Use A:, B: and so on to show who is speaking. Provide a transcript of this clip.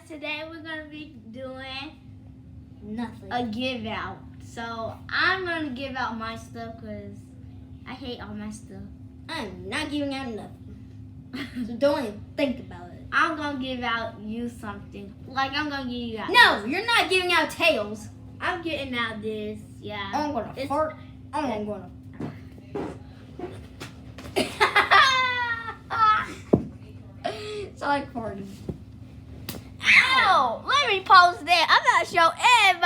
A: today we're going to be doing
B: Nothing.
A: a give out. So I'm going to give out my stuff because I hate all my stuff.
B: I'm not giving out nothing. So don't even think about it.
A: I'm going to give out you something. Like I'm going to give you out.
B: No, you're not giving out tails.
A: I'm getting out this. Yeah.
B: I'm going to fart. I'm going to. So I farted.
A: Ow! Let me post that. I'm going to show everybody.